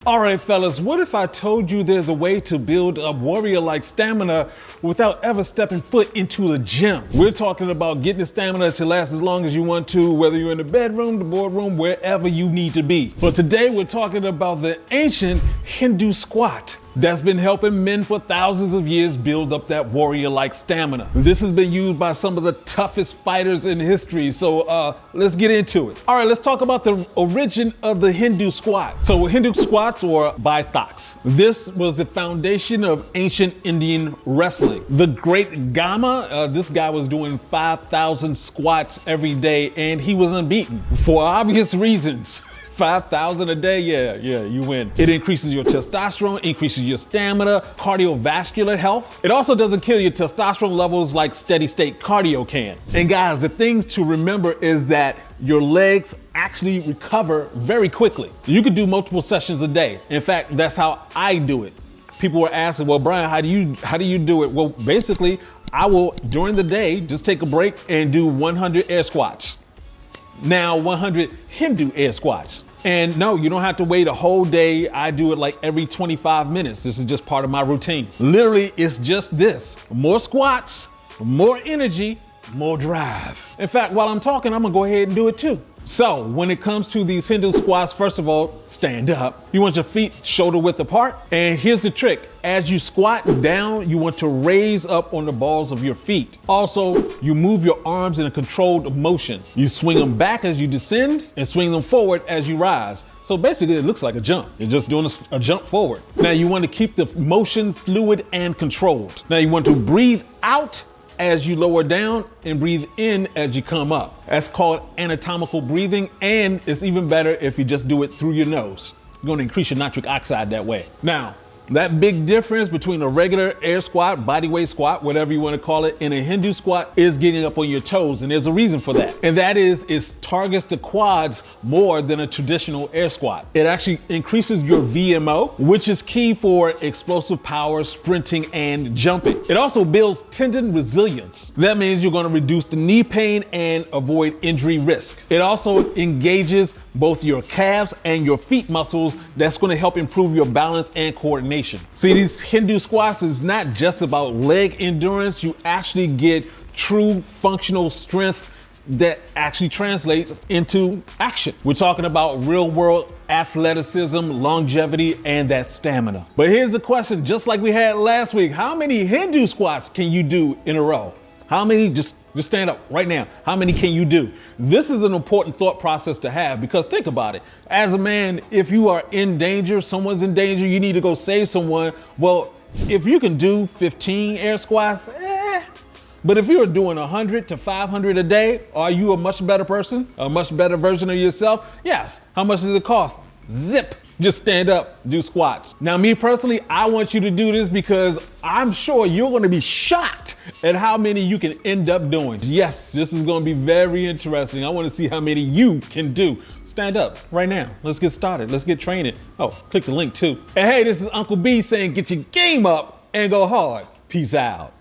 All right, fellas, what if I told you there's a way to build a warrior-like stamina without ever stepping foot into the gym? We're talking about getting the stamina to last as long as you want to, whether you're in the bedroom, the boardroom, wherever you need to be. But today we're talking about the ancient Hindu squat that's been helping men for thousands of years build up that warrior-like stamina. This has been used by some of the toughest fighters in history, so let's get into it. All right, let's talk about the origin of the Hindu squat. So Hindu squats or baithaks. This was the foundation of ancient Indian wrestling. The Great Gama, this guy was doing 5,000 squats every day and he was unbeaten for obvious reasons. 5,000 a day, yeah, you win. It increases your testosterone, increases your stamina, cardiovascular health. It also doesn't kill your testosterone levels like steady state cardio can. And guys, the things to remember is that your legs actually recover very quickly. You could do multiple sessions a day. In fact, that's how I do it. People were asking, well, Brian, how do you do it? Well, basically, I will, during the day, just take a break and do 100 air squats. Now 100 Hindu air squats. And no, you don't have to wait a whole day. I do it like every 25 minutes. This is just part of my routine. Literally, it's just this. More squats, more energy, more drive. In fact, while I'm talking, I'm gonna go ahead and do it too. So when it comes to these Hindu squats, first of all, stand up. You want your feet shoulder width apart. And here's the trick. As you squat down, you want to raise up on the balls of your feet. Also, you move your arms in a controlled motion. You swing them back as you descend and swing them forward as you rise. So basically it looks like a jump. You're just doing a jump forward. Now you want to keep the motion fluid and controlled. Now you want to breathe out as you lower down and breathe in as you come up. That's called anatomical breathing, and it's even better if you just do it through your nose. You're gonna increase your nitric oxide that way. Now, that big difference between a regular air squat, bodyweight squat, whatever you want to call it, and a Hindu squat is getting up on your toes, and there's a reason for that. And that is, it targets the quads more than a traditional air squat. It actually increases your VMO, which is key for explosive power, sprinting, and jumping. It also builds tendon resilience. That means you're going to reduce the knee pain and avoid injury risk. It also engages both your calves and your feet muscles. That's going to help improve your balance and coordination. See, these Hindu squats is not just about leg endurance. You actually get true functional strength that actually translates into action. We're talking about real world athleticism, longevity, and that stamina. But here's the question, just like we had last week, how many Hindu squats can you do in a row? How many, just stand up right now. How many can you do? This is an important thought process to have, because think about it. As a man, if you are in danger, someone's in danger, you need to go save someone. Well, if you can do 15 air squats, but if you're doing 100 to 500 a day, are you a much better person? A much better version of yourself? Yes. How much does it cost? Zip. Just stand up, do squats. Now, me personally, I want you to do this because I'm sure you're gonna be shocked at how many you can end up doing. Yes, this is gonna be very interesting. I wanna see how many you can do. Stand up right now. Let's get started. Let's get training. Oh, click the link too. And hey, this is Uncle B saying get your game up and go hard. Peace out.